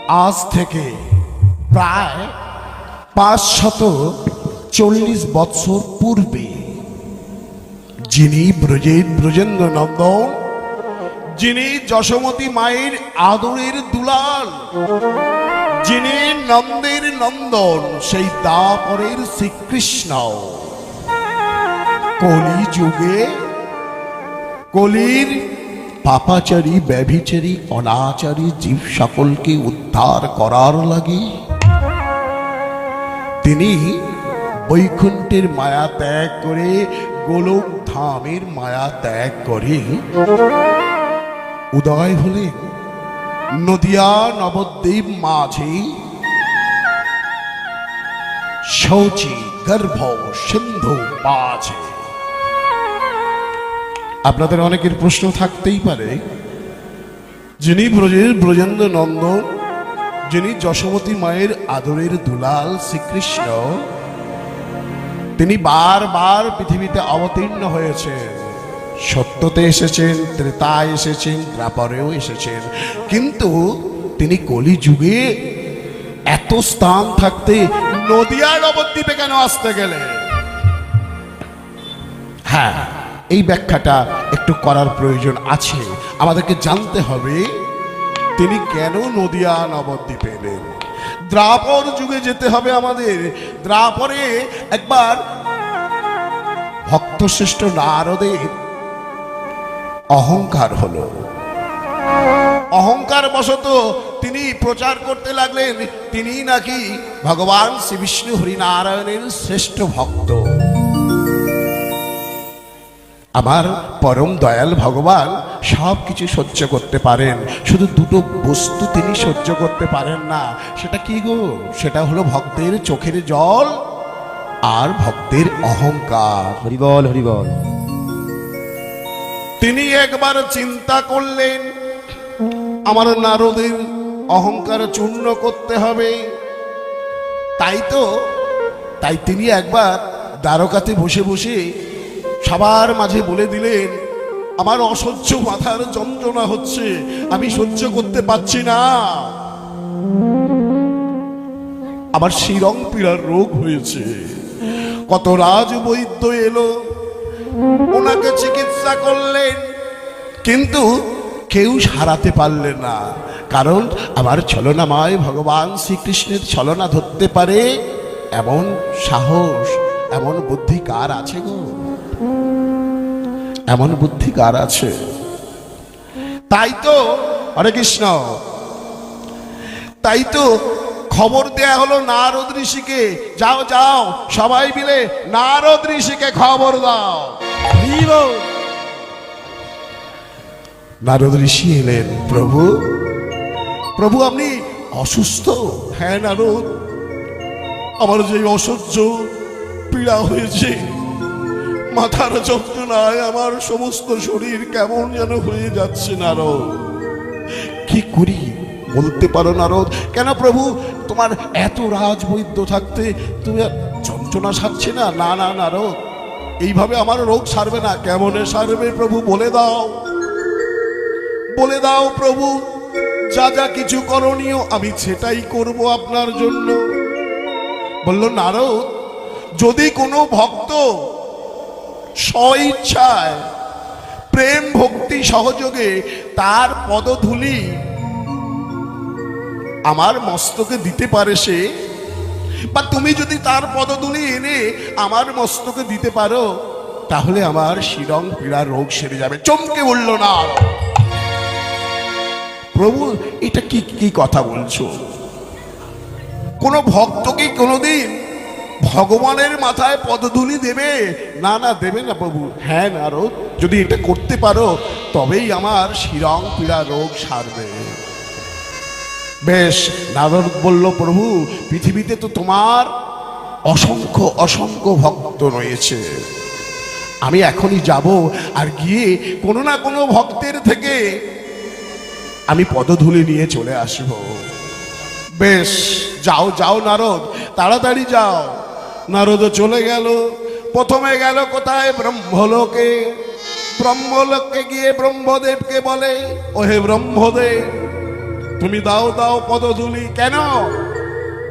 আজ থেকে প্রায় 540 বৎসর পূর্বে যিনি ব্রজেন্দ্র নন্দন, যিনি যশোমতী মায়ের আদরের দুলাল, যিনি নন্দের নন্দন, সেই দাপরের শ্রীকৃষ্ণ কলি যুগে কলির পাপাচারী, ব্যভিচারী, অনাচারী জীব সকলকে উদ্ধার করার লাগি তিনি বৈকুণ্ঠের মায়া ত্যাগ করে, গোলক ধামের মায়া ত্যাগ করে উদয় হলেন নদিয়া নবদ্বীপ মাঝে শৌচি গর্ভ সিন্ধু মাঝে। আপনাদের অনেকের প্রশ্ন থাকতেই পারে, যিনি ব্রজেন্দ্র নন্দন, যিনি যশোমতী মায়ের আদরের দুলাল শ্রীকৃষ্ণ, তিনি বারবার পৃথিবীতে অবতীর্ণ হয়েছেন। সত্যতে এসেছেন, ত্রেতায় এসেছেন, দ্বাপরেও এসেছেন, কিন্তু তিনি কলিযুগে এত স্থান থাকতে নদিয়া নবদ্বীপে কেন আসতে গেলেন? হ্যাঁ, এই ব্যাখ্যাটা একটু করার প্রয়োজন আছে। আমাদেরকে জানতে হবে তিনি কেন নদিয়া নবদ্বীপে এলেন। দ্বাপর যুগে যেতে হবে আমাদের। দ্বাপরে একবার ভক্তশ্রেষ্ঠ নারদের অহংকার হলো। অহংকার বশত তিনি প্রচার করতে লাগলেন তিনি নাকি ভগবান শ্রী বিষ্ণু হরিনারায়ণের শ্রেষ্ঠ ভক্ত। আমার পরম দয়াল ভগবান সব কিছু সহ্য করতে পারেন, শুধু দুটো বস্তু তিনি সহ্য করতে পারেন না। সেটা কি গো? সেটা হলো ভক্তের চোখের জল আর ভক্তের অহংকার। হরিবল হরিবল। তিনি একবার চিন্তা করলেন আমার নারদের অহংকার চূর্ণ করতে হবে। তাই তিনি একবার দ্বারকাতে বসে বসে সবার মাঝে বলে দিলেন, আমার অসহ্য মাথার যন্ত্রণা হচ্ছে, আমি সহ্য করতে পারছি না, আমার শিরং পীড়ার রোগ হয়েছে। কত রাজ বৈদ্য এলো, ওনাকে চিকিৎসা করলেন, কিন্তু কেউ সারাতে পারলেন না। কারণ আমার ছলনাময় ভগবান শ্রীকৃষ্ণের ছলনা ধরতে পারে এমন সাহস, এমন বুদ্ধি কার আছে গো? এমন বুদ্ধি কার আছে? তাই তো হরে কৃষ্ণ, তাই তো খবর দেয়া হলো নারদ ঋষিকে, যাও যাও সবাই মিলে নারদ ঋষিকে খবর দাও। নারদ ঋষি এলেন, প্রভু প্রভু আপনি অসুস্থ? হ্যাঁ নারদ, আমার যে অসহ্য পীড়া হয়েছে, মাথার যন্ত্রণায় আমার সমস্ত শরীর কেমন যেন হয়ে যাচ্ছে নারদ, কি করি বলতে পারো নারদ? কেন প্রভু, তোমার এত রাজবৈদ্য থাকতে তুমি যন্ত্রণা সারছে না? না না নারদ, এইভাবে আমার রোগ সারবে না। কেমনে সারবে প্রভু? বলে দাও, বলে দাও প্রভু, যা যা কিছু করণীয় আমি সেটাই করব আপনার জন্য। বলল নারদ, যদি কোনো ভক্ত স্বইচ্ছায় প্রেম ভক্তি সহযোগে তার পদধূলি আমার মস্তকে দিতে পারে সে, বা তুমি যদি তার পদধূলি এনে আমার মস্তকে দিতে পারো, তাহলে আমার শিরং পীড়া রোগ সেরে যাবে। চমকে উঠল না, প্রভু এটা কি কি কথা বলছো? কোন ভক্তকে কোনোদিন ভগবানের মাথায় পদধূলি দেবে? না না, দেবে না প্রভু। হ্যাঁ নারদ, যদি এটা করতে পারো তবেই আমার শিরং পীড়া রোগ সারবে। বেশ, নারদ বলল, প্রভু পৃথিবীতে তো তোমার অসংখ্য অসংখ্য ভক্ত রয়েছে, আমি এখনই যাব আর গিয়ে কোনো না কোনো ভক্তের থেকে আমি পদধূলি নিয়ে চলে আসব। বেশ, যাও যাও নারদ, তাড়াতাড়ি যাও। নারদ চলে গেল। প্রথমে গেল কোথায়? ব্রহ্মলোকে। ব্রহ্মলোকে গিয়ে ব্রহ্মদেবকে বলে, ওহে ব্রহ্মদেব, তুমি দাও দাও পদধূলি। কেন?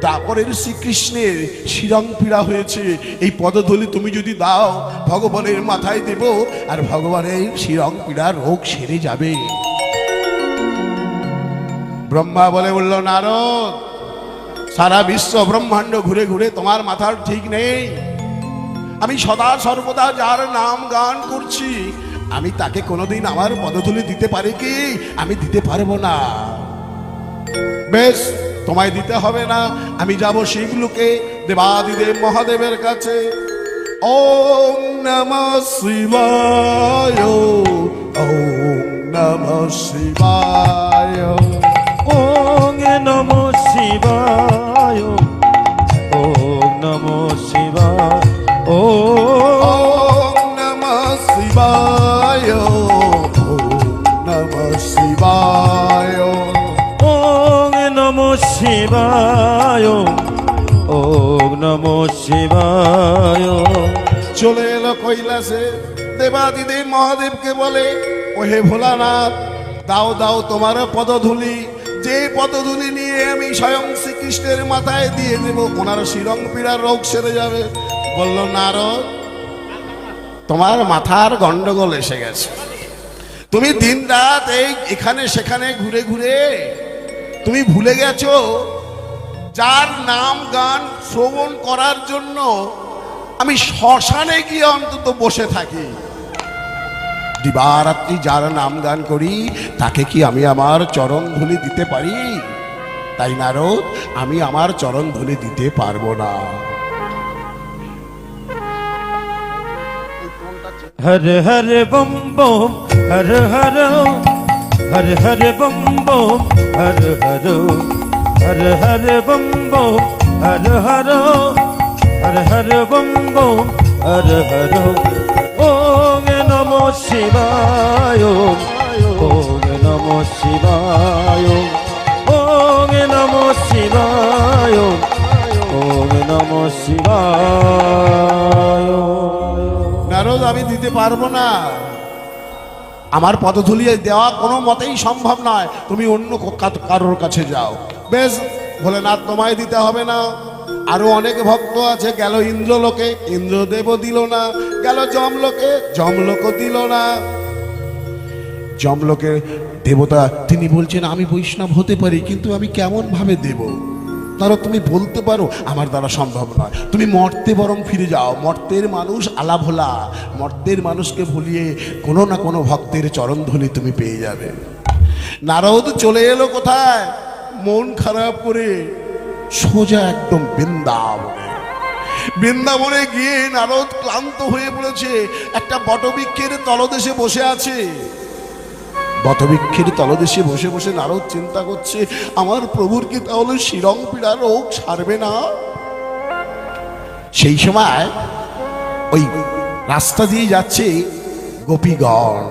তারপরের শ্রীকৃষ্ণের শিরং পীড়া হয়েছে, এই পদধূলি তুমি যদি দাও ভগবানের মাথায় দেব, আর ভগবানের শিরং পীড়া রোগ সেরে যাবে। ব্রহ্মা বলে বলল, নারদ, সারা বিশ্ব ব্রহ্মাণ্ড ঘুরে ঘুরে তোমার মাথার ঠিক নেই। আমি সদা সর্বদা যার নাম গান করছি, আমি তাকে কোনোদিন আমার পদধূলি দিতে পারি কি? আমি দিতে পারবো না। বেশ, তোমায় দিতে হবে না, আমি যাব শিবলোকে দেবাদিদেব মহাদেবের কাছে। ওম নমঃ শিবায়, ওম নমঃ শিবায়, ওম নমঃ শিবায়, ওম নমঃ শিবায়, ওম নমঃ শিবায়, ওম নমঃ শিবায়, ওম নমঃ শিবায়, ওম নমঃ শিবায়। চলে এলো কৈলাসে, দেবাদিদেব মহাদেবকে বলে, ওহে ভোলানাথ, দাও দাও তোমার পদধূলি, যে পদধূলি নিয়ে আমি স্বয়ং শ্রীকৃষ্ণের মাথায় দিয়ে দেব, ওনার শিরং পীড়ার রোগ সেরে যাবে। বলল, নারদ, তোমার মাথার গন্ডগোল এসে গেছে। তুমি দিন রাত এই এখানে সেখানে ঘুরে ঘুরে তুমি ভুলে গেছো যার নাম গান শ্রবণ করার জন্য আমি শ্মশানে গিয়ে অন্তত বসে থাকি। দিবারাত্রি যার নাম গান করি, তাকে কি আমি আমার চরণ ধুলি দিতে পারি? তাই নারদ, আমি আমার চরণ ধুলি দিতে পারবো না। Har Har bomb bomb, Har Har, Har Har bomb bomb, Har Har, Har Har bomb bomb, Har Har, Har Har bomb bomb, Har Har. ওম নমঃ শিবায়, ওম নমঃ শিবায়, ওম নমঃ শিবায়, ওম নমঃ শিবায়। নারদ, আমি দিতে পারবো না, আমার পদধূলি দেওয়া কোনো মতেই সম্ভব নয়, তুমি অন্য কারোর কাছে যাও। বেশ, ভোলেনাথ, তোমায় দিতে হবে না। আরো অনেক ভক্ত আছে, গেল ইন্দ্রলোকে, ইন্দ্রদেবও দিল না, গেল যমলোকে, যমলোকও দিল না। যমলোকের দেবতা তিনি বলছেন, আমি বৈষ্ণব হতে পারি, কিন্তু আমি কেমন ভাবে দেব? তারা তুমি বলতে পারো আমার দ্বারা সম্ভব নয়, তুমি মর্তে বরং ফিরে যাও। মর্তের মানুষ আলাভোলা, মর্তের মানুষকে ভুলিয়ে কোনো না কোনো ভক্তের চরণধূলি তুমি পেয়ে যাবে। নারদ চলে এলো কোথায়? মন খারাপ করে সোজা একদম বৃন্দাবনে। বৃন্দাবনে গিয়ে নারদ ক্লান্ত হয়ে পড়েছে, একটা বটবৃক্ষের তলদেশে বসে আছে। বটবৃক্ষের তলদেশে বসে বসে নারদ চিন্তা করছে, আমার প্রভুর কি তাহলে শিরং পীড়া রোগ সারবে না? সেই সময় ওই রাস্তা দিয়ে যাচ্ছে গোপীগণ,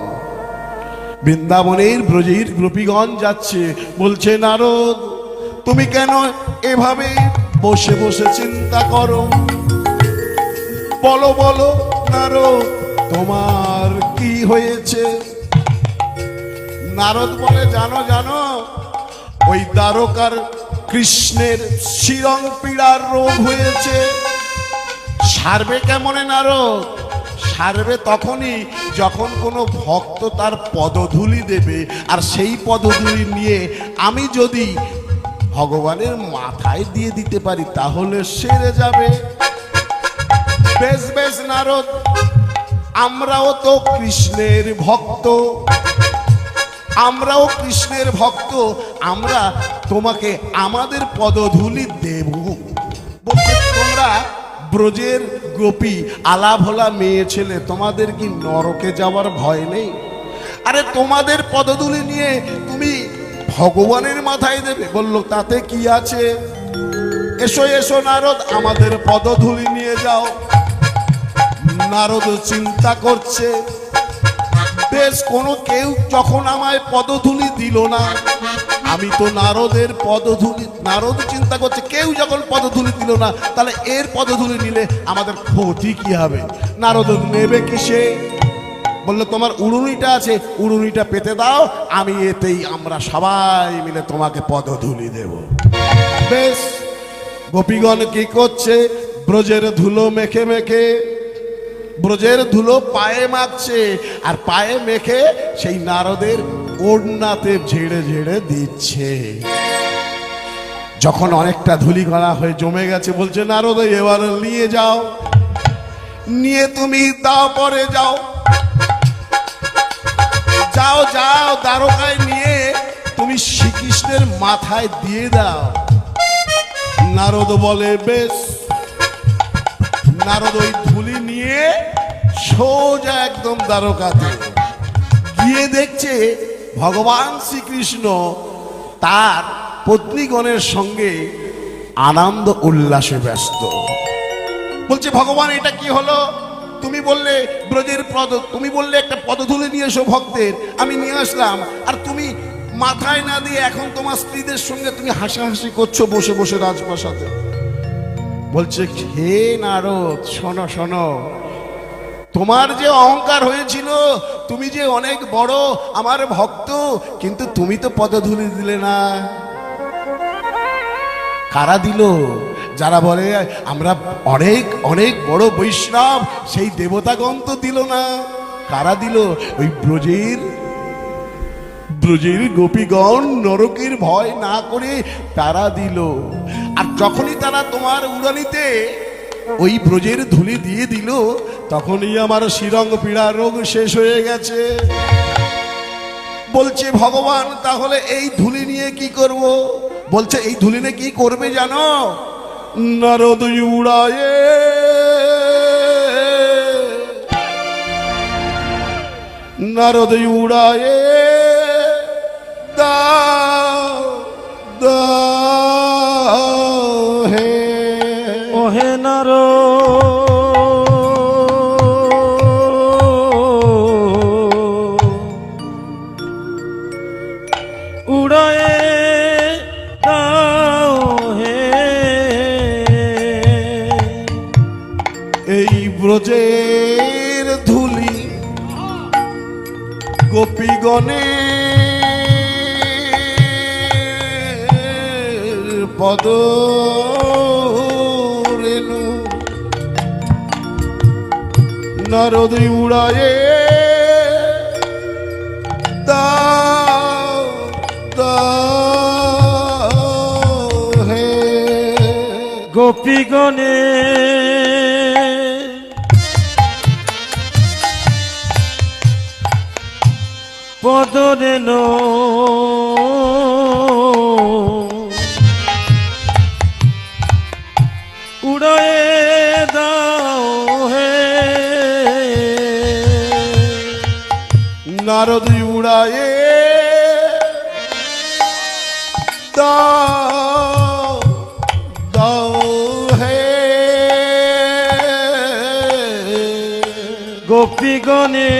বৃন্দাবনের ব্রজের গোপীগণ যাচ্ছে। বলছে, নারদ, তুমি কেন এভাবে বসে বসে চিন্তা করো? বলো বলো নারদ, তোমার কি হয়েছে? নারদ বলে, জানো জানো, ওই দ্বারকার কৃষ্ণের শিরং পীড়ার রোগ হয়েছে। সারবে কেমনে নারদ? সারবে তখনই যখন কোনো ভক্ত তার পদধূলি দেবে, আর সেই পদধূলি নিয়ে আমি যদি ভগবানের মাথায় দিয়ে দিতে পারি, তাহলে সেরে যাবে। বেশ বেশ নারদ, আমরাও তো কৃষ্ণের ভক্ত, আমরাও কৃষ্ণের ভক্ত, আমরা তোমাকে আমাদের পদধূলি দেব। বলছে, তোমরা ব্রজের গোপী আলাভোলা মেয়ে ছেলে, তোমাদের কি নরকে যাওয়ার ভয় নেই? আরে তোমাদের পদধূলি নিয়ে তুমি ভগবানের মাথায় দেবে? বলল, তাতে কি আছে? এসো এসো নারদ, আমাদের পদধূলি নিয়ে যাও। নারদ চিন্তা করছে, বেশ, কোনো কেউ যখন আমায় পদধূলি দিল না, আমি তো নারদের পদধূলি, নারদ চিন্তা করছে, কেউ যখন পদধূলি দিল না, তাহলে এর পদধূলি নিলে আমাদের ক্ষতি কি হবে? নারদ নেবে কিসে? বললো তোমার উড়ুনিটা আছে, উড়ুনিটা পেতে দাও, আমি এতেই আমরা সবাই মিলে তোমাকে পদধূলি দেব। বেশ, গোপীগণ কি করছে? ব্রজের ধুলো মেখে মেখে, ব্রজের ধুলো পায়ে মাখছে, আর পায়ে মেখে সেই নারদের ওড়নাতে ঝেড়ে ঝেড়ে দিচ্ছে। যখন অনেকটা ধুলিকণা হয়ে জমে গেছে, বলছে নারদ এবার নিয়ে যাও, নিয়ে তুমি দাও, পরে যাও, যাও যাও দ্বারকায় নিয়ে তুমি শ্রীকৃষ্ণের মাথায় দিয়ে দাও। নারদ বলে বেশ। নারদ ওই ধুলি নিয়ে সোজা একদম দ্বারকাতে গিয়ে দেখছে ভগবান শ্রীকৃষ্ণ তার পত্নীগণের সঙ্গে আনন্দ উল্লাসে ব্যস্ত। বলছে ভগবান এটা কি হলো? তুমি বললে ব্রজের পদ, তুমি বললে একটা পদধূলি নিয়ে এসো ভক্তের, আমি নিয়ে আসলাম, আর তুমি মাথায় না দিয়ে এখন তোমার স্ত্রীদের সঙ্গে তুমি হাসাহাসি করছো বসে বসে রাজপ্রাসাদে। বলছে হে নারদ, শোনো শোনো, তোমার যে অহংকার হয়েছিল, তুমি যে অনেক বড় আমার ভক্ত, কিন্তু তুমি তো পদধূলি দিলে না। কারা দিল? যারা বলে আমরা অনেক অনেক বড় বৈষ্ণব, সেই দেবতাগণ তো দিল না। কারা দিল? ওই ব্রজের গোপীগণ নরকের ভয় না করে তারা দিল। আর যখনই তারা তোমার উড়ানিতে ওই ব্রজের ধুলি দিয়ে দিল, তখনই আমার শিরঙ্গ পীড়া রোগ শেষ হয়ে গেছে। বলছে ভগবান তাহলে এই ধুলি নিয়ে কি করব? বলছে এই ধুলি নিয়ে কি করবে জানো? নারদ উড়ায়ে নারদ উড়ায়ে দাও দাও হে ওহে নারদ উড়ায়ে দাও হে। এই ব্রজের ধুলি গোপীগণে পদ রেণু নারদ উড়ায়ে দাও দাও হে। গোপীগণে পদরেনো উড়ায়ে দাও হে। নারদ উড়ায়ে দাও দাও হে। গোপীগণে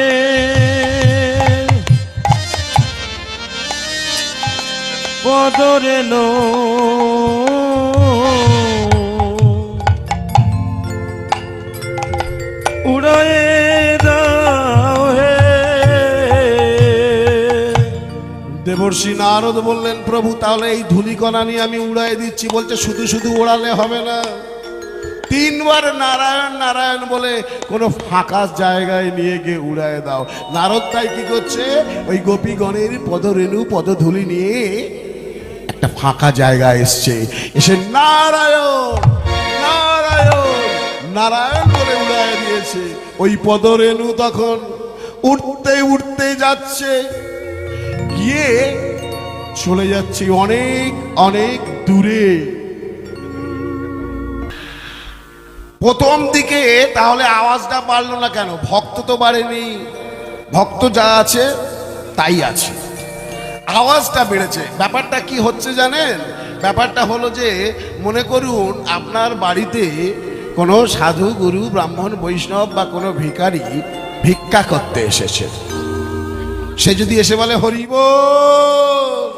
পদরেনো উড়ায়ে দাও হে। দেবর্ষি নারদ বললেন প্রভু তাহলে এই ধূলিকণা নিয়ে আমি উড়াই দিচ্ছি। বলছে শুধু শুধু ওড়ালে হবে না, তিনবার নারায়ণ নারায়ণ বলে কোনো ফাঁকা জায়গায় নিয়ে গিয়ে উড়ায় দাও। নারদ তাই কি করছে? ওই গোপীগণের পদরেণু পদধূলি নিয়ে একটা ফাঁকা জায়গায় এসছে, এসে নারায়ণ নারায়ণ নারায়ণ বলে উড়ায় দিয়েছে। ওই পদরেণু তখন উঠতে উঠতে যাচ্ছে, গিয়ে চলে যাচ্ছে অনেক অনেক দূরে। প্রথম দিকে তাহলে আওয়াজটা বাড়লো না কেন? ভক্ত তো বাড়েনি, ভক্ত যা আছে তাই আছে, আওয়াজটা বেড়েছে। ব্যাপারটা কি হচ্ছে জানেন? ব্যাপারটা হলো যে মনে করুন আপনার বাড়িতে কোনো সাধু গুরু ব্রাহ্মণ বৈষ্ণব বা কোনো ভিখারি ভিক্ষা করতে এসেছে। সে যদি এসে বলে হরি বল,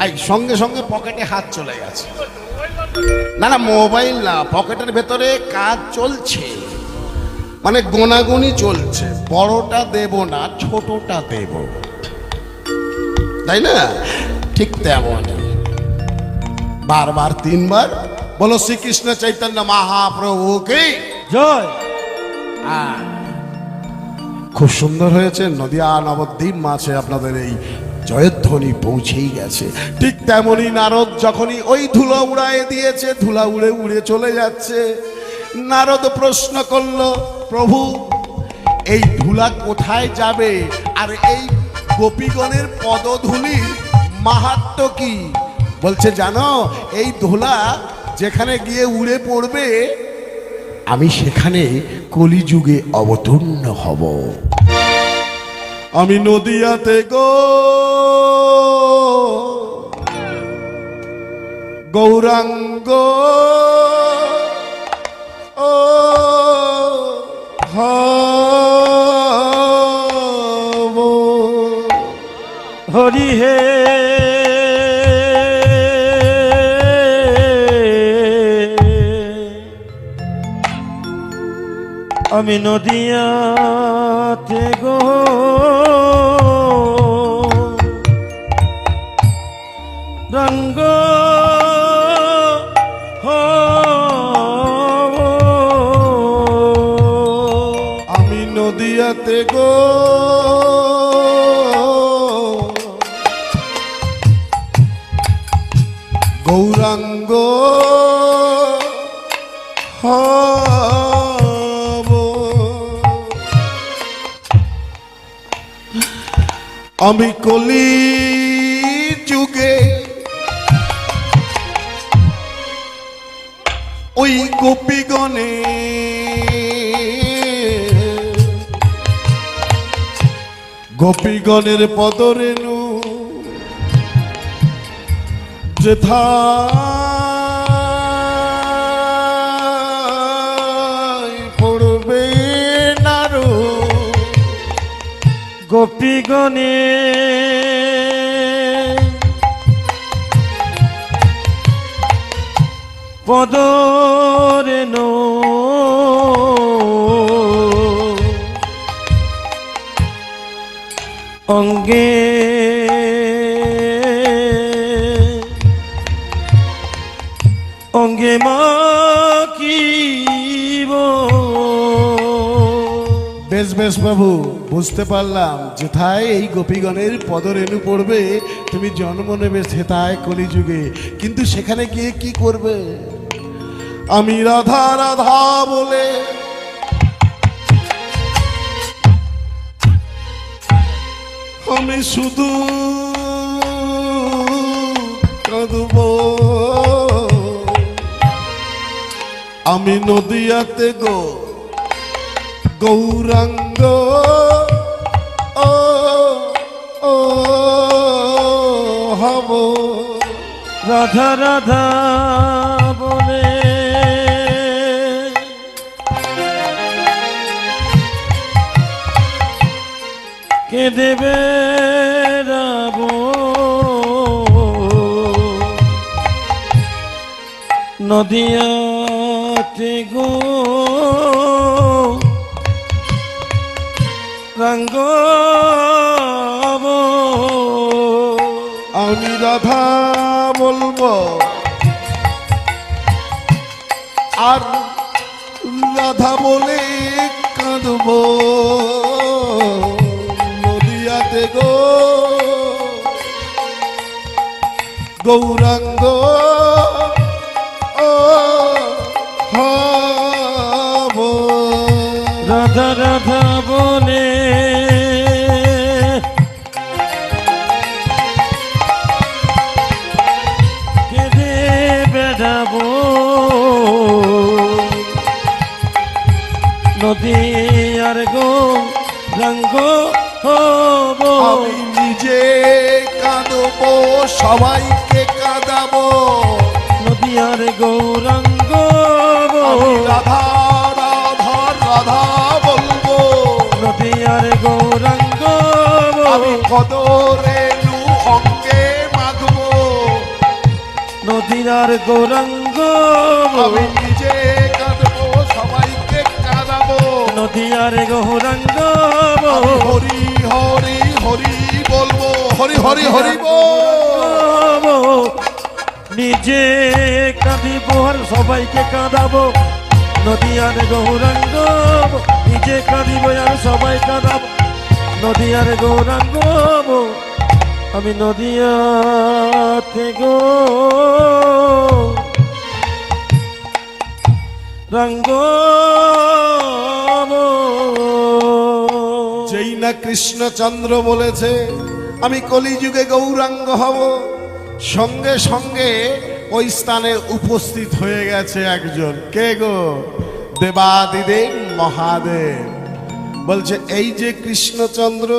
এই সঙ্গে সঙ্গে পকেটে হাত চলে গেছে। না না, মোবাইল না, পকেটের ভেতরে কাজ চলছে, মানে গোনাগুনি চলছে, বড়টা দেব না ছোটটা দেব, তাই না? ঠিক তেমন বারবার তিনবার বলো শ্রীকৃষ্ণ চৈতন্য মহাপ্রভু কি জয়। খুব সুন্দর হয়েছে। নদিয়া নবদ্বীপ মাঝে আপনাদের এই জয়ধ্বনি পৌঁছেই গেছে। ঠিক তেমনি নারদ যখনই ওই ধুলো উড়ায় দিয়েছে, ধুলা উড়ে উড়ে চলে যাচ্ছে, নারদ প্রশ্ন করলো, প্রভু এই ধুলা কোথায় যাবে, আর এই গোপীগণের পদধূলির মাহাত্ম্য কি? বলছে জানো, এই ধুলা যেখানে গিয়ে উড়ে পড়বে আমি সেখানে কলিযুগে অবতীর্ণ হব। আমি নদিয়াতে গৌরাঙ্গ ও হব। হরি হে আমি নদিয়াতে রঙ্গ আমি নদিয়াতে গৌরাঙ্গ হব। আমি কলি যুগে ওই গোপীগণে গোপীগণের পদরেণু যেথায় পড়বে নারো গোপীগণে পদরেণু অঙ্গে অঙ্গে মাখিব। বেশ বেশ বাবু, বুঝতে পারলাম যেথায় এই গোপীগণের পদরেণু পড়বে তুমি জন্ম নেবে সেথায় কলিযুগে, কিন্তু সেখানে গিয়ে কি করবে? আমি রাধা রাধা বলে আমি শুধু কাঁদব। আমি নদিয়াতে গৌরাঙ্গ ও ও হব। রাধা রাধা বলে কেঁদে বেড়াবো নদিয়াতে রঙ্গ। আমি রাধা বলবো আর রাধা বলে কাঁদব। নদিয়াতে গৌরাঙ্গ ও হব। রাধা রাধা বলে কেঁদে বেড়াবো নদীর গৌরাঙ্গ হব। আমি নিজে কাঁদবো, সবাইকে কাঁদাবো। নদীর গৌরাঙ্গ আমি রাধা রাধা রাধা বলবো। নদীর গৌরাঙ্গ আমি কদরেণু অঙ্গে মাখবো। নদীর গৌরাঙ্গ আমি নিজে কাঁদবো, সবাইকে কাঁদাবো। নদিয়ার গৌরাঙ্গ আমি হরি হরি হরি বলবো, হরি হরি হরি বল। নিজে কাঁদিব আর সবাইকে কাঁদাবো, নদিয়ার গৌরাঙ্গ নিজে কাঁদিব আর সবাই কাঁদাবো, নদিয়ার গৌরাঙ্গ আমি নদিয়াতে গো রঙ্গ। যেই না কৃষ্ণচন্দ্র বলেছে আমি কলিযুগে গৌরাঙ্গ হব, সঙ্গে সঙ্গে ওই স্থানে উপস্থিত হয়ে গেছে একজন। কে গো? দেবাদিদেব মহাদেব। বলছে এই যে কৃষ্ণচন্দ্র,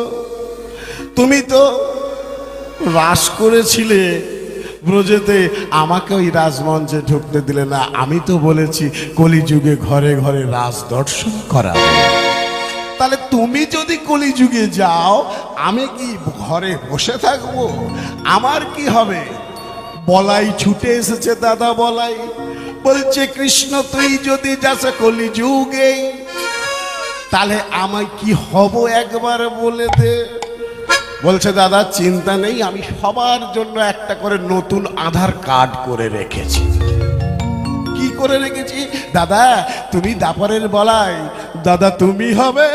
তুমি তো রাস করেছিলে ব্রজেতে, আমাকে ওই রাজমঞ্চে ঢুকতে দিলে না। আমি তো বলেছি কলিযুগে ঘরে ঘরে রাজ দর্শন করা। তাহলে তুমি যদি কলিযুগে যাও, আমি কি ঘরে বসে থাকবো? আমার কি হবে? বলাই ছুটে এসেছে দাদা বলাই, বলছে কৃষ্ণ তুই যদি যাস কলিযুগে, তাহলে আমায় কি হব একবার বলে দে। বলছে দাদা চিন্তা নেই, আমি সবার জন্য একটা করে নতুন আধার কার্ড করে রেখেছি। কি করে রেখেছি? দাদা তুমি দাপরের বলাই, দাদা তুমি হবে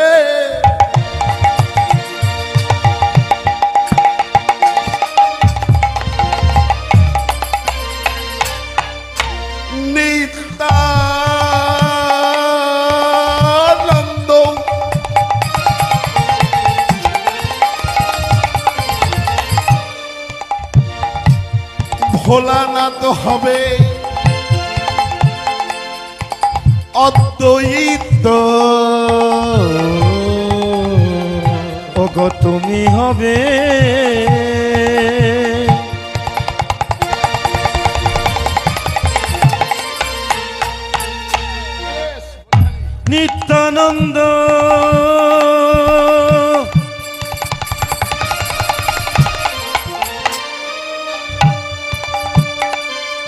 নিত্যানন্দ। ভোলানাথ হবে অদ্বৈত। ওগো তুমি হবে নিত্যানন্দ।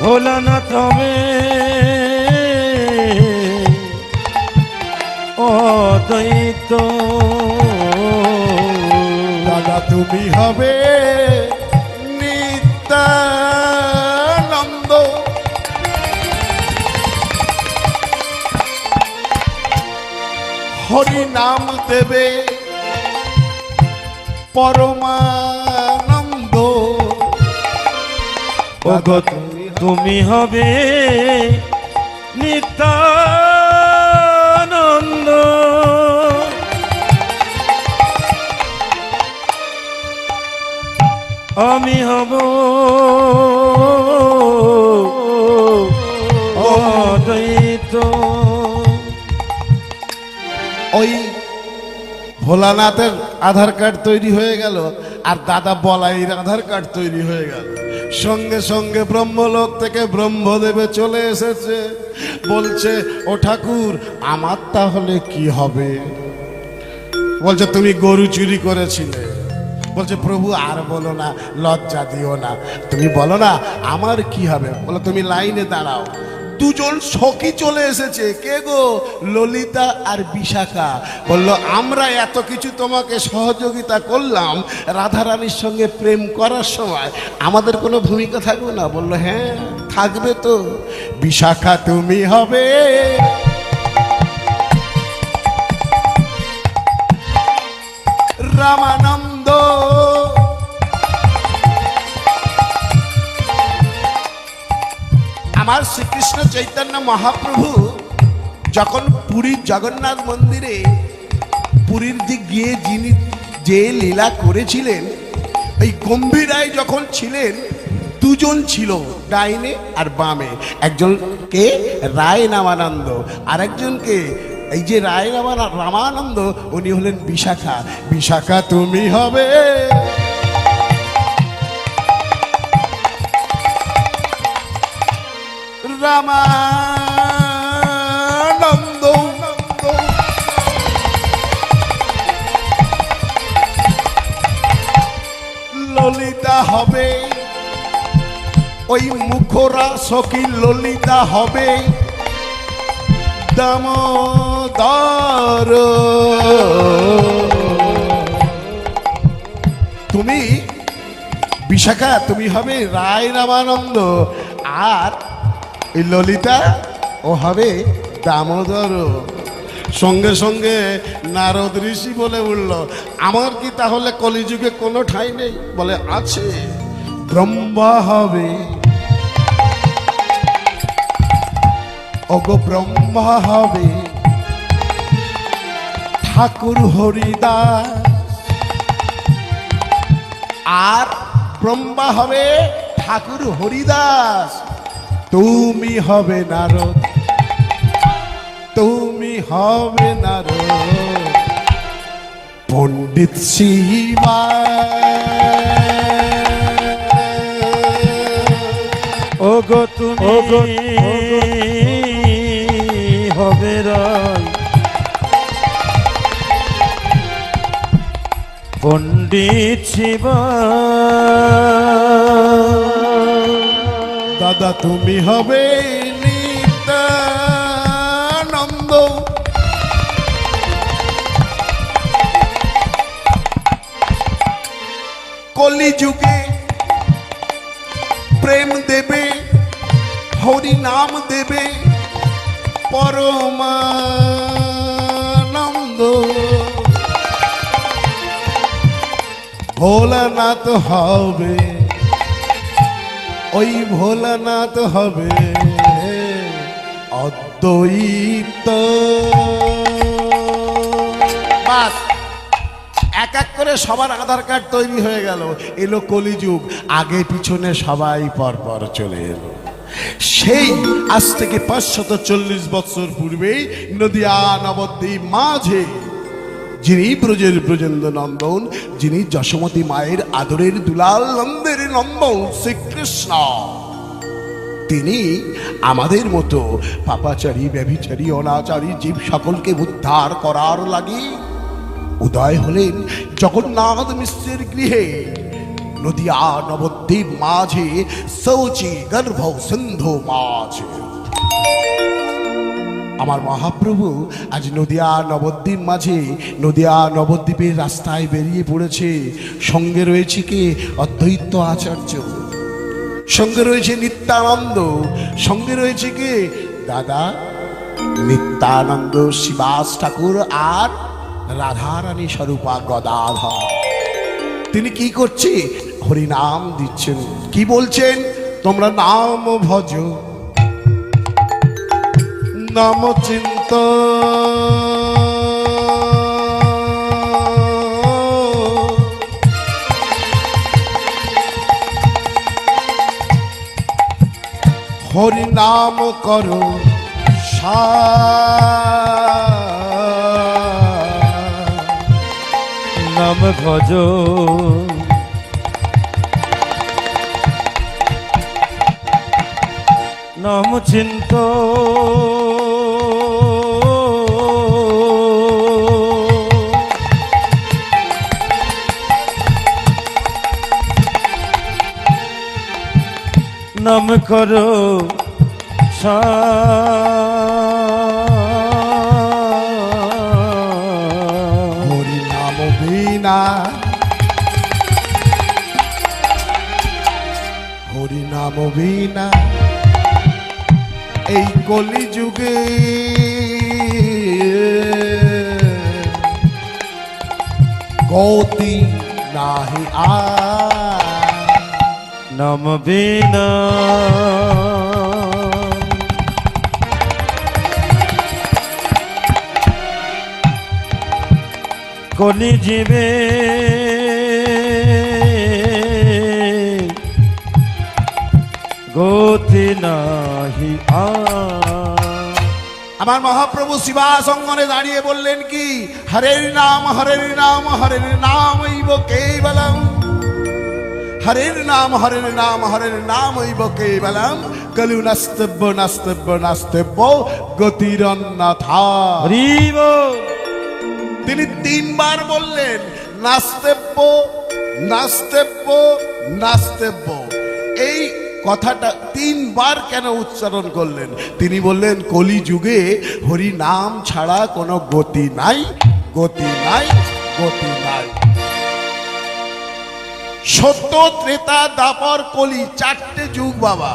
ভোলানাথ হবে অদ্বৈত। দাদা তুমি হবে নিত্যানন্দ। হরি নাম দেবে পরমানন্দ। ওগো তুমি হবে নিত্যানন্দ। আমি হব অদ্বৈত। ওই ভোলানাথের আধার কার্ড তৈরি হয়ে গেল, আর দাদা বলাইয়ের আধার কার্ড তৈরি হয়ে গেল। সঙ্গে সঙ্গে ব্রহ্মলোক থেকে ব্রহ্মদেবে চলে এসেছে, বলছে ও ঠাকুর আমার তাহলে কি হবে? বলছে তুমি গরু চুরি করেছিলে। বলছে প্রভু আর বলো না, লজ্জা দিও না, তুমি বলো না আমার কি হবে। বলো তুমি লাইনে দাঁড়াও। দুজন সখী চলে এসেছে। কে গো? ললিতা আর বিশাখা। বলল আমরা এত কিছু তোমাকে সহযোগিতা করলাম রাধারানীর সঙ্গে প্রেম করার সময়, আমাদের কোনো ভূমিকা থাকবে না? বলল হ্যাঁ থাকবে তো। বিশাখা তুমি হবে রামানন্দ। আমার শ্রীকৃষ্ণ চৈতন্য মহাপ্রভু যখন পুরীর জগন্নাথ মন্দিরে পুরীর দিক গিয়ে যিনি যে লীলা করেছিলেন, এই গম্ভীরায় যখন ছিলেন দুজন ছিল ডাইনে আর বামে। একজনকে রায় নামানন্দ, আর একজনকে এই যে রায় রামানন্দ, উনি হলেন বিশাখা। বিশাখা তুমি হবে রামানন্দ। ললিতা হবে ওই মুখরা সখী, ললিতা হবে দামোদর। দামোদর। তুমি বিশাখা, তুমি হবে রায় রামানন্দ, আর এই ললিতা ও হবে দামোদর। সঙ্গে সঙ্গে নারদ ঋষি বলে উঠল, আমার কি তাহলে কলিযুগে কোনো ঠাঁই নেই? বলে আছে। ব্রহ্মা হবে, ওগো ব্রহ্মা হবে ঠাকুর হরিদাস, আর ব্রহ্মা হবে ঠাকুর হরিদাস। তুমি হবে নারদ, তুমি হবে নারদ পণ্ডিত শিবা। ওগো তুমি হবে রায় পণ্ডিত শিবা। দাদা তুমি হবে নিত্যানন্দ, কলিযুগে প্রেম দেবে, হরি নাম দেবে পরমানন্দ। ভোলানাথ হবে, ওই ভোলানাথ হবে অদ্বৈত। বাস, এক এক করে সবার আধার কার্ড তৈরি হয়ে গেল। এলো কলিযুগ, আগে পিছনে সবাই পরপর চলে এলো। সেই আজ থেকে 540 বছর পূর্বেই নদিয়া নবদ্বীপ মাঝে যিনি ব্রজের ব্রজেন্দ্র নন্দন, যিনি যশোমতী মায়ের আদরের দুলাল নন্দের নন্দন শ্রীকৃষ্ণ, তিনি আমাদের মতো পাপাচারী, ব্যভিচারী, অনাচারী জীব সকলকে উদ্ধার করার লাগি উদয় হলেন জগন্নাথ মিশ্রের গৃহে নদিয়া নবদ্বীপ মাঝে, শৌচি গর্ভ সিন্ধু মাঝে। আমার মহাপ্রভু আজ নদিয়া নবদ্বীপ মাঝে, নদিয়া নবদ্বীপের রাস্তায় বেরিয়ে পড়েছে। সঙ্গে রয়েছে কে? অদ্বৈত আচার্য, সঙ্গে রয়েছে নিত্যানন্দ, সঙ্গে রয়েছে কে? দাদা নিত্যানন্দ শিবাস ঠাকুর আর রাধারানী স্বরূপা গদাধর। তিনি কি করছে? হরিনাম দিচ্ছেন। কি বলছেন? তোমরা নাম ভজ, নাম চিন্ত, হরি নাম করো নাম ভজ নাম চিন্ত নাম করো হরি নাম বিনা, হরি নাম বিনা এই কলিযুগে গতি নাহি নাম বিনা কলি জীবে গতি নাহি আমার মহাপ্রভু শিবাসঙ্গনে দাঁড়িয়ে বললেন কি? হরের নাম হরের নাম হরের নাম ইব কেবলম, হরের নাম হরের নাম হরের নাম ইব কেবলম, কলু নাস্তব্য নাস্তব্য নাস্তব্য গতিরন্যথা। হরিব তিনি 3 বার বললেন নাস্তেব্য নাস্তেব্য নাস্তেব্য। এই কথাটা তিনবার কেন উচ্চারণ করলেন? তিনি বললেন কলিযুগে হরি নাম ছাড়া কোনো গতি নাই, গতি নাই, গতি নাই। সত্য, ত্রেতা, দ্বাপর, কলি, চারটে যুগ বাবা।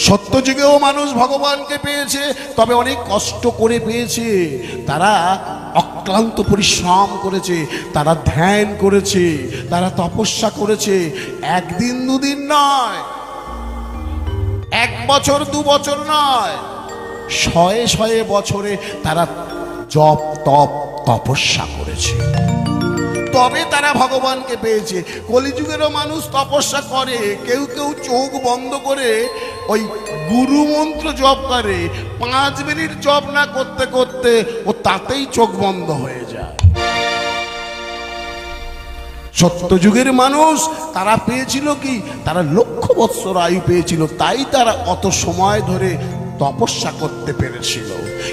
সত্য যুগেও মানুষ ভগবানকে পেয়েছে, তবে অনেক কষ্ট করে পেয়েছে। তারা অক্লান্ত পরিশ্রম করেছে, তারা ধ্যান করেছে, তারা তপস্যা করেছে। একদিন দুদিন নয়, 1 বছর 2 বছর নয়, শয়ে শয়ে বছরে তারা জপ তপ তপস্যা করেছে, তবে তারা ভগবানকে পেয়েছে। কলিযুগেরও মানুষ তপস্যা করে, কেউ কেউ চোখ বন্ধ করে ওই গুরু মন্ত্র জপ করে। 5 মিনিট জপ না করতে করতে ও তাতেই চোখ বন্ধ হয়ে যায়। সত্যযুগের মানুষ তারা পেয়েছিল কি? তারা লক্ষ বৎসর আয়ু পেয়েছিল, তাই তারা অত সময় ধরে তপস্যা করতে পেরেছিল।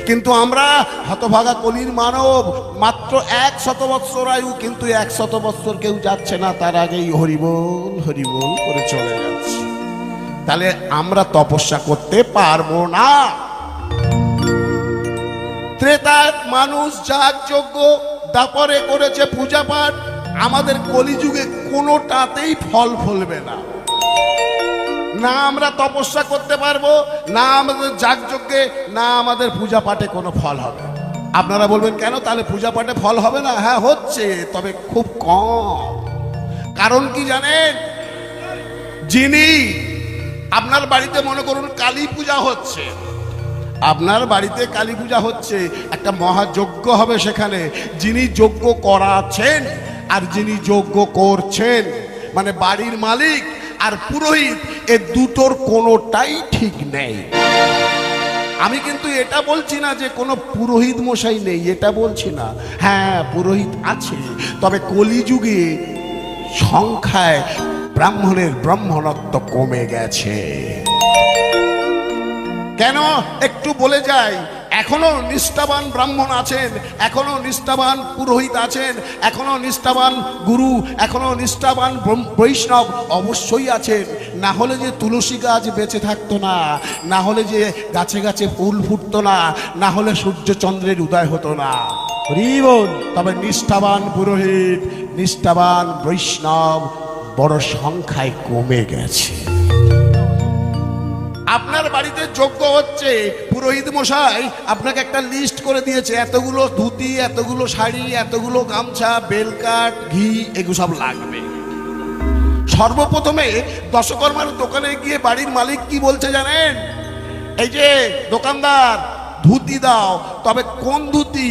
কিন্তু আমরা হতভাগা কলির মানব, মাত্র 100 বৎসর আয়ু, কিন্তু 100 বৎসর কেউ যাচ্ছে না, তার আগেই হরিবোল হরিবোল করে চলে যাচ্ছে। তাহলে আমরা তপস্যা করতে পারবো না। ত্রেতার মানুষ যাগযজ্ঞ, দাপরে করেছে পূজা পাঠ। আমাদের কলিযুগে কোনোটাতেই ফল ফলবে না। না আমরা তপস্যা করতে পারবো, না আমাদের যাগযজ্ঞে, না আমাদের পূজা পাঠে কোনো ফল হবে। আপনারা বলবেন কেন তাহলে পূজা পাঠে ফল হবে না? হ্যাঁ হচ্ছে, তবে খুব কম। কারণ কি জানেন? যিনি আপনার বাড়িতে মনে করুন কালী পূজা হচ্ছে, আপনার বাড়িতে কালী পূজা হচ্ছে, একটা মহাযজ্ঞ হবে সেখানে। যিনি যজ্ঞ করাচ্ছেন আর যিনি যজ্ঞ করছেন, মানে বাড়ির মালিক আর পুরোহিত, এ দুটোর কোনোটাই ঠিক নেই। আমি কিন্তু এটা বলছি না যে কোনো পুরোহিত মশাই নেই, এটা বলছি না। হ্যাঁ পুরোহিত আছে, তবে কলিযুগে সংখ্যায় ব্রাহ্মণের ব্রাহ্মণত্ব কমে গেছে। কেন একটু বলে যাই, এখনো নিষ্ঠাবান ব্রাহ্মণ আছেন, এখনো নিষ্ঠাবান পুরোহিত আছেন, এখনো নিষ্ঠাবান গুরু, এখনো নিষ্ঠাবান বৈষ্ণব অবশ্যই আছেন। না হলে যে তুলসী গাছ বেঁচে থাকতো না, না হলে যে গাছে গাছে ফুল ফুটতো না, না হলে সূর্য চন্দ্রের উদয় হতো না। তবে নিষ্ঠাবান পুরোহিত, নিষ্ঠাবান বৈষ্ণব বড় সংখ্যায় কমে গেছে। আপনার বাড়িতে যজ্ঞ হচ্ছে, পুরোহিত মশাই আপনাকে একটা লিস্ট করে দিয়েছে, এতগুলো ধুতি, এতগুলো শাড়ি, এতগুলো গামছা, বেলকাঠ, ঘি, এগুলো সব লাগবে। সর্বপ্রথমে দশকর্মার দোকানে গিয়ে বাড়ির মালিক কি বলছে জানেন? এই যে দোকানদার, ধুতি দাও, তবে কোন ধুতি?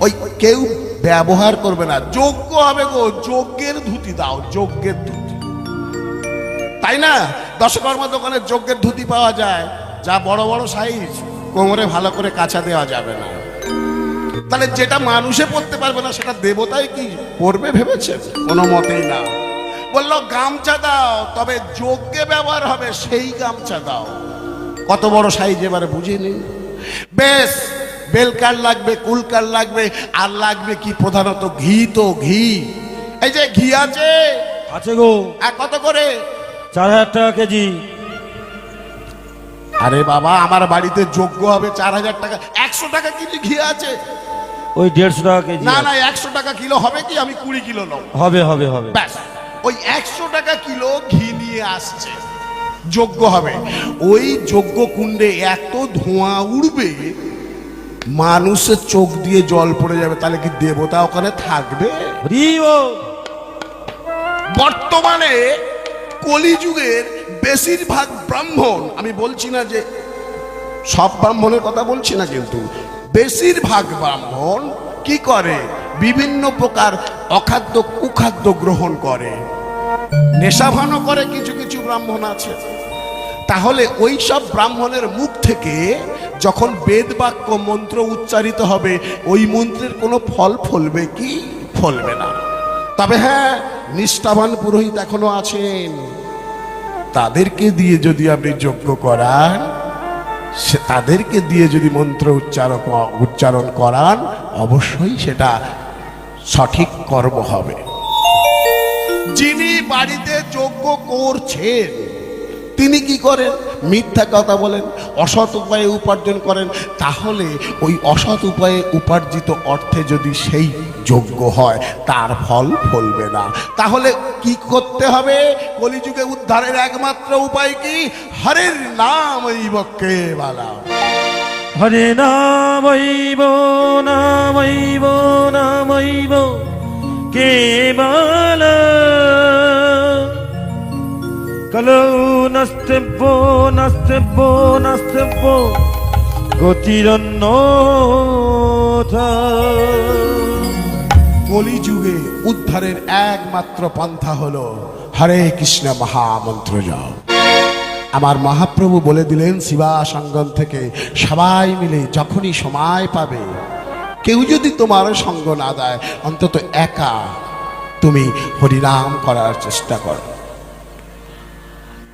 ওই কেউ ব্যবহার করবে না, যজ্ঞ হবে গো, যজ্ঞের ধুতি দাও, যজ্ঞের ধুতি। তাই না? দশকর্মা দোকানে যজ্ঞের ধুতি পাওয়া যায়, যা বড় বড় সাইজ, কোমরে ভালো করে কাছা দেওয়া যাবে না। তাহলে যেটা মানুষে পড়তে পারবে না সেটা দেবতাই কি পড়বে ভেবেছে? কোনো মতেই না। বললো গামছা দাও, তবে যজ্ঞে ব্যবহার হবে সেই গামছা দাও। কত বড় সাইজ এবারে বুঝে নিন। বেশ, বেলকার লাগবে, কুলকার লাগবে, আর লাগবে কি? প্রধানত ঘি। তো ঘি, এই যে ঘি আছে আছে গো। আর কত করে? 4000 টাকা কেজি। আরে বাবা, আমার বাড়িতে যজ্ঞ হবে, 4000 টাকা? 100 টাকা কেজি ঘি আছে। ওই 150 টাকা কেজি। না না, 100 টাকা কিলো হবে কি? আমি 20 কিলো নেব। হবে হবে হবে। ব্যাস, ওই 100 টাকা কিলো ঘি নিয়ে আসছে, যজ্ঞ হবে। ওই যজ্ঞ কুণ্ডে এত ধোঁয়া উড়বে, মানুষের চোখ দিয়ে জল পড়ে যাবে। তাহলে কি দেবতা ওখানে থাকবে? বর্তমানে কলিযুগের বেশিরভাগ ব্রাহ্মণ, আমি বলছি না যে সব ব্রাহ্মণের কথা বলছি না, কিন্তু বেশিরভাগ ব্রাহ্মণ কি করে? বিভিন্ন প্রকার অখাদ্য কুখাদ্য গ্রহণ করে, নেশাভানও করে। কিছু কিছু ব্রাহ্মণ আছে। তাহলে ওই সব ব্রাহ্মণের মুখ থেকে যখন বেদ বাক্য মন্ত্র উচ্চারিত হবে, ওই মন্ত্রের কোনো ফল ফলবে কি? ফলবে না। তবে হ্যাঁ, নিষ্ঠাবান পুরোহিত এখনো আছেন, তাদেরকে দিয়ে যদি আপনি যজ্ঞ করান, তাদেরকে দিয়ে যদি মন্ত্র উচ্চারণ করান, অবশ্যই সেটা সঠিক কর্ম হবে। যিনি বাড়িতে যজ্ঞ করছেন তিনি কি করেন? মিথ্যা কথা বলেন, অসৎ উপায়ে উপার্জন করেন। তাহলে ওই অসৎ উপায়ে উপার্জিত অর্থে যদি সেই যোগ্য হয়, তার ফল ফলবে না। তাহলে কি করতে হবে? কলিযুগে উদ্ধারের একমাত্র উপায় কি? হরের নাম কেবলা। হরে নামৈব নামৈব নামৈব কেবল কলৌ নাস্তেব্য নাস্তেব্য নাস্তেব্য গতিরন্যথা। কলিযুগে উদ্ধারের একমাত্র পন্থা হলো হরে কৃষ্ণ মহামন্ত্র জপ। আমার মহাপ্রভু বলে দিলেন শিবা সঙ্গম থেকে সবাই মিলে যখনই সময় পাবে, কেউ যদি তোমার সঙ্গ না দেয়, অন্তত একা তুমি হরিনাম করার চেষ্টা করো।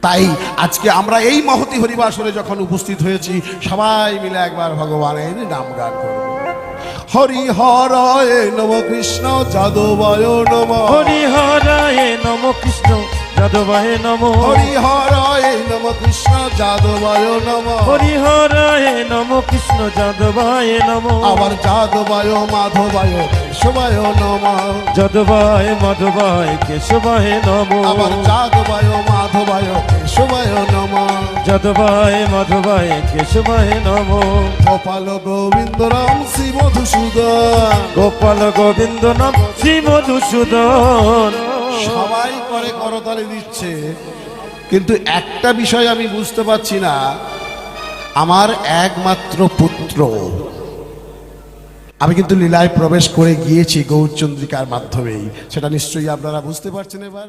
তাই আজকে আমরা এই মহতি হরিবাসরে যখন উপস্থিত হয়েছি, সবাই মিলে একবার ভগবানের নাম গান করব। হরি হরায় নম কৃষ্ণ যাদবায় নম। হরি হরায় নম কৃষ্ণ যাদবায় নম। হরি হরায় নম কৃষ্ণ যাদবায় নম। হরি হরায় নম কৃষ্ণ যাদবায় নম। আবার যাদবায় মাধবায় কেশবায় নম। যাদবায় মাধবায় কেশবায় নম। আবার যাদবায় মাধবায় কেশবায় নম। যাদবায় মাধবায় কেশবায় নম। গোপাল গোবিন্দ রাম শ্রী মধুসূদন। গোপাল গোবিন্দ নাম শ্রী মধুসূদন। সবাই করে করতালি দিচ্ছে, কিন্তু একটা বিষয় আমি বুঝতে পারছি না। আমার একমাত্র পুত্র, আমি কিন্তু লীলায় প্রবেশ করে গিয়েছি গৌরচন্দ্রিকার মাধ্যমেই, সেটা নিশ্চয়ই আপনারা বুঝতে পারছেন এবার।